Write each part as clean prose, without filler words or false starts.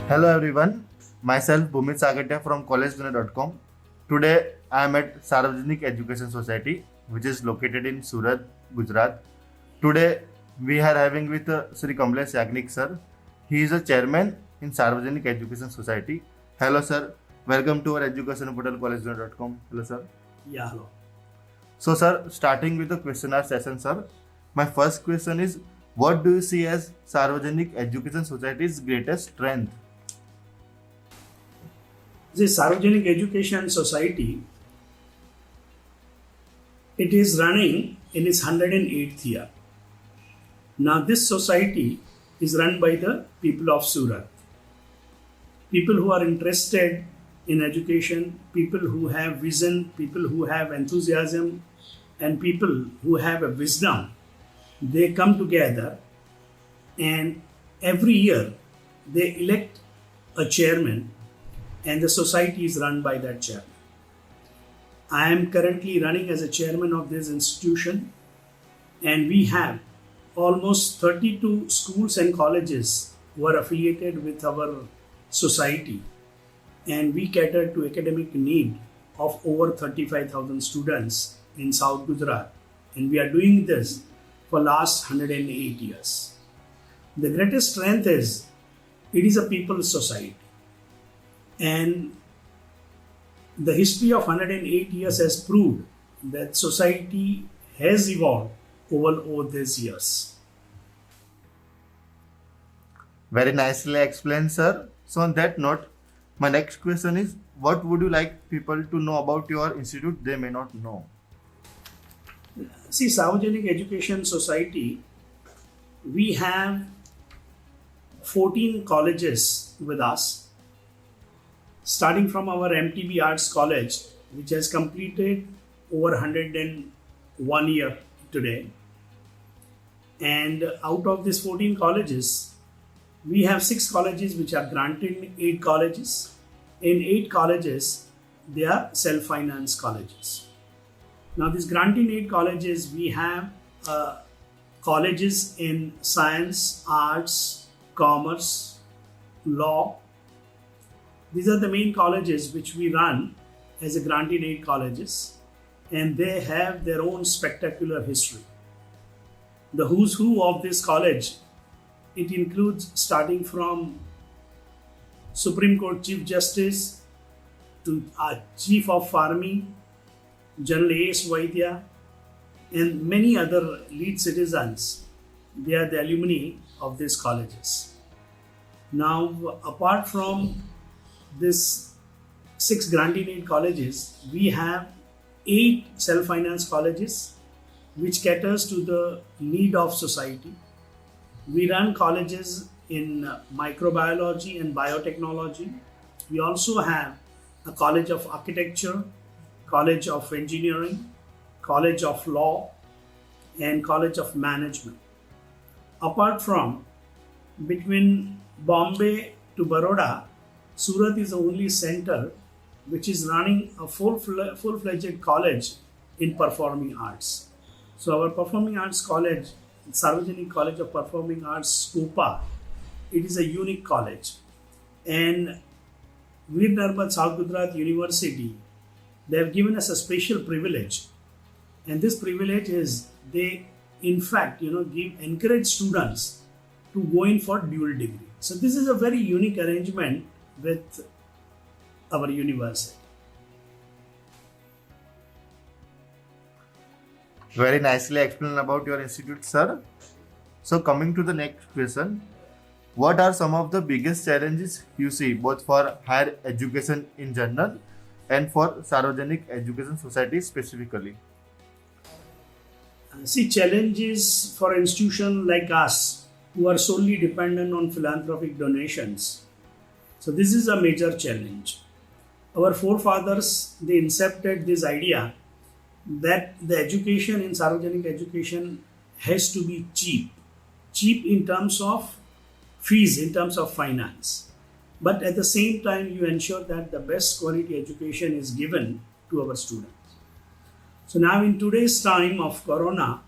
Hello everyone, myself Bhumit Sagatia from collegedunner.com. Today I am at Sarvajanik Education Society, which is located in Surat, Gujarat. Today we are having with Sri Kamlesh Yagnik sir. He is a chairman in Sarvajanik Education Society. Hello sir, welcome to our education portal collegedunner.com. Hello sir. Yeah, hello. So sir, starting with the questionnaire session sir. My first question is, what do you see as Sarvajanik Education Society's greatest strength? The Sarvajanik Education Society, it is running in its 108th year. Now this society is run by the people of Surat. People who are interested in education, people who have vision, people who have enthusiasm, and people who have a wisdom. They come together and every year they elect a chairman and the society is run by that chairman. I am currently running as a chairman of this institution, and we have almost 32 schools and colleges who are affiliated with our society, and we cater to academic need of over 35,000 students in South Gujarat, and we are doing this for last 108 years. The greatest strength is it is a people's society. And the history of 108 years has proved that society has evolved over these years. Very nicely explained, sir. So, on that note, my next question is, what would you like people to know about your institute they may not know? See, Sarvajanik Education Society, we have 14 colleges with us, starting from our MTB Arts College, which has completed over 101 year today. And out of these 14 colleges, we have 6 colleges which are granted 8 colleges. In 8 colleges, they are self-finance colleges. Now, these granting 8 colleges, we have colleges in science, arts, commerce, law. These are the main colleges which we run as a granting 8 colleges, and they have their own spectacular history. The who's who of this college, it includes starting from Supreme Court Chief Justice to Chief of Army, General A.S. Vaidya, and many other lead citizens. They are the alumni of these colleges. Now, apart from this 6 granting aid colleges, we have 8 self-finance colleges which caters to the need of society. We run colleges in microbiology and biotechnology. We also have a college of architecture, college of engineering, college of law, and college of management. Apart from, between Bombay to Baroda, Surat is the only center which is running a full-fledged college in performing arts. So our performing arts college, Sarvajanik College of Performing Arts, SCOPA, it is a unique college. And Veer Narmad South Gujarat University, they have given us a special privilege. And this privilege is they, in fact, encourage students to go in for dual degree. So this is a very unique arrangement with our university. Very nicely explained about your institute, sir. So, coming to the next question, what are some of the biggest challenges you see both for higher education in general and for Sarvajanik Education Society specifically? See, challenges for institutions like us who are solely dependent on philanthropic donations. So this is a major challenge. Our forefathers, they incepted this idea that the education in Sarvajanik education has to be cheap. Cheap in terms of fees, in terms of finance. But at the same time, you ensure that the best quality education is given to our students. So now in today's time of Corona,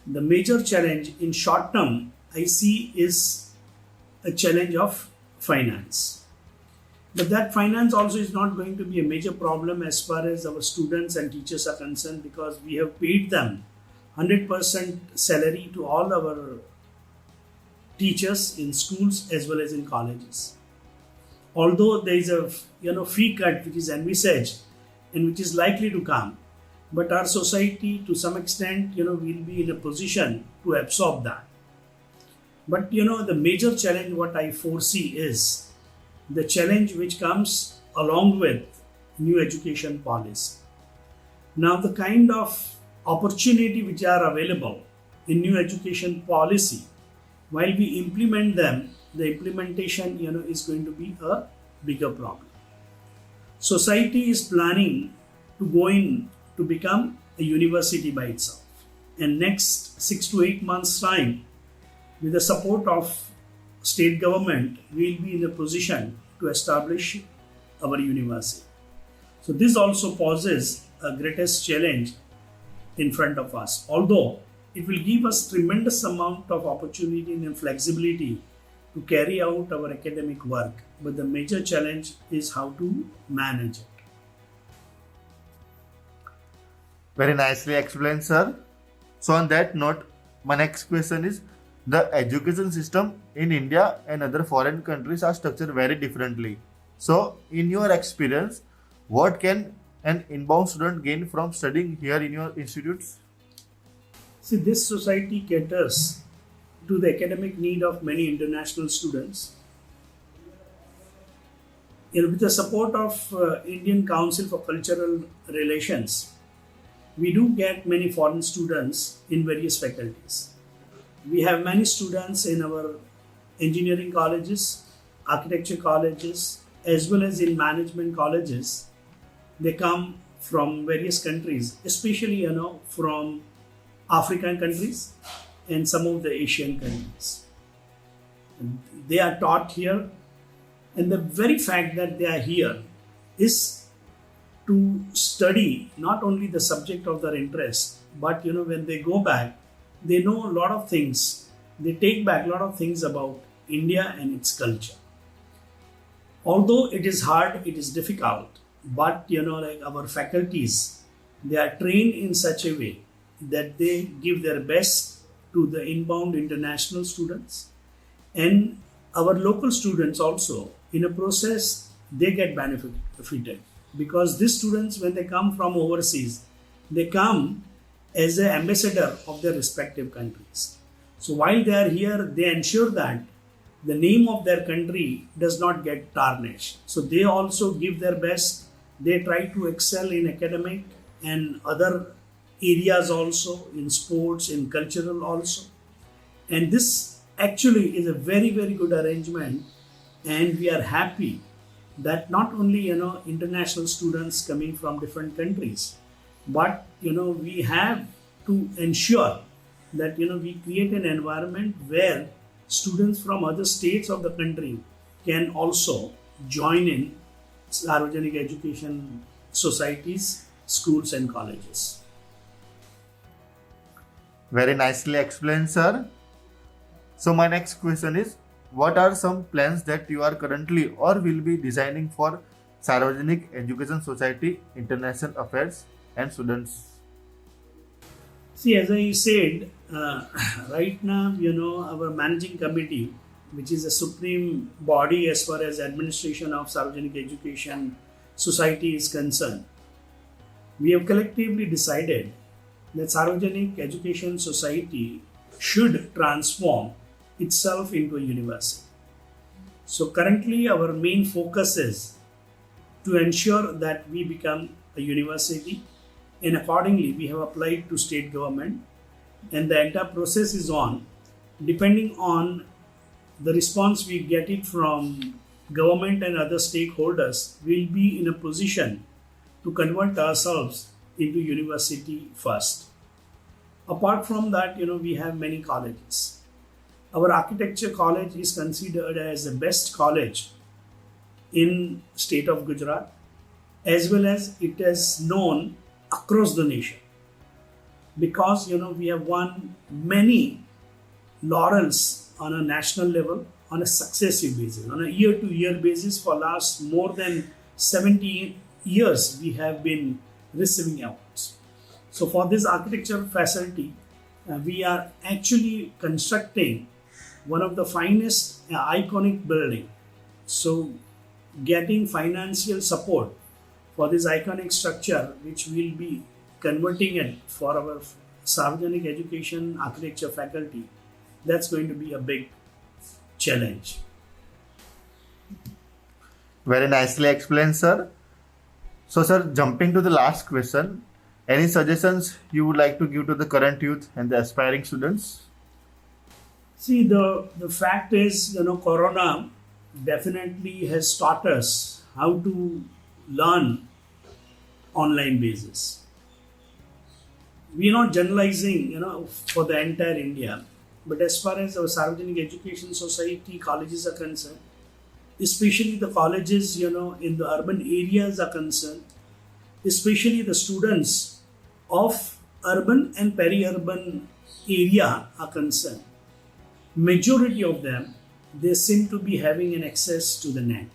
the major challenge in short term I see is a challenge of finance. But that finance also is not going to be a major problem as far as our students and teachers are concerned, because we have paid them 100% salary to all our teachers in schools as well as in colleges. Although there is a fee cut which is envisaged and which is likely to come, but our society to some extent will be in a position to absorb that. But the major challenge what I foresee is the challenge which comes along with new education policy. Now the kind of opportunity which are available in new education policy, while we implement them, the implementation is going to be a bigger problem. Society is planning to go in to become a university by itself, and next 6 to 8 months time, with the support of state government, we will be in a position to establish our university. So this also poses a greatest challenge in front of us, although it will give us tremendous amount of opportunity and flexibility to carry out our academic work, but the major challenge is how to manage it. Very nicely explained, sir. So on that note, my next question is, the education system in India and other foreign countries are structured very differently. So in your experience, what can an inbound student gain from studying here in your institutes? See, this society caters to the academic need of many international students. With the support of Indian Council for Cultural Relations, we do get many foreign students in various faculties. We have many students in our engineering colleges, architecture colleges, as well as in management colleges. They come from various countries, especially from African countries and some of the Asian countries. They are taught here, and the very fact that they are here is to study not only the subject of their interest, but when they go back, they know a lot of things. They take back a lot of things about India and its culture. Although it is hard, it is difficult, but like our faculties, they are trained in such a way that they give their best to the inbound international students, and our local students also, in a process, they get benefited, because these students, when they come from overseas, they come as an ambassador of their respective countries. So while they are here, they ensure that the name of their country does not get tarnished. So they also give their best. They try to excel in academic and other areas also, in sports, in cultural also. And this actually is a very, very good arrangement. And we are happy that not only, international students coming from different countries, but, we have to ensure that, we create an environment where students from other states of the country can also join in Sarvajanik education societies, schools and colleges. Very nicely explained, sir. So my next question is, what are some plans that you are currently or will be designing for Sarvajanik Education Society, International Affairs and students? See, as I said, right now, our managing committee, which is a supreme body as far as administration of Sarvajanik Education Society is concerned, we have collectively decided that Sarvajanik Education Society should transform itself into a university. So currently our main focus is to ensure that we become a university, and accordingly we have applied to state government, and the entire process is on. Depending on the response we get it from government and other stakeholders, we'll be in a position to convert ourselves into university first. Apart from that, we have many colleges. Our architecture college is considered as the best college in state of Gujarat, as well as it is known across the nation, because we have won many laurels on a national level, on a successive basis, on a year-to-year basis. For last more than 70 years, we have been receiving awards. So for this architecture facility, we are actually constructing one of the finest iconic building. So getting financial support for this iconic structure, which will be converting it for our Sarvajanik Education architecture faculty, that's going to be a big challenge. Very nicely explained, sir. So, sir, jumping to the last question, any suggestions you would like to give to the current youth and the aspiring students? See, the fact is, Corona definitely has taught us how to learn online basis. We are not generalizing, for the entire India, but as far as our Sarvajanik Education Society colleges are concerned, especially the colleges, in the urban areas are concerned, especially the students of urban and peri-urban area are concerned, majority of them, they seem to be having an access to the net.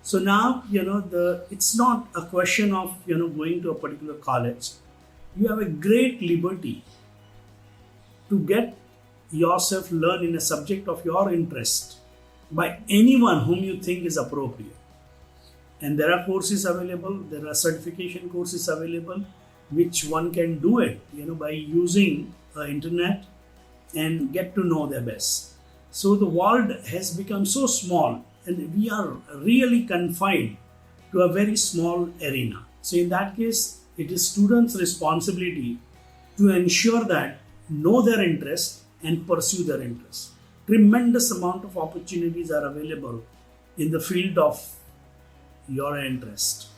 So now, it's not a question of, going to a particular college. You have a great liberty to get yourself learn in a subject of your interest by anyone whom you think is appropriate. And there are courses available, there are certification courses available, which one can do it, by using internet and get to know their best. So the world has become so small and we are really confined to a very small arena. So in that case, it is students' responsibility to ensure that know their interest and pursue their interest. Tremendous amount of opportunities are available in the field of your interest.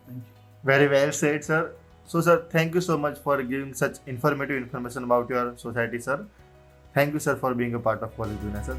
Thank you. Very well said, sir. So, sir, thank you so much for giving such informative information about your society, sir. Thank you, sir, for being a part of College Dunia, sir.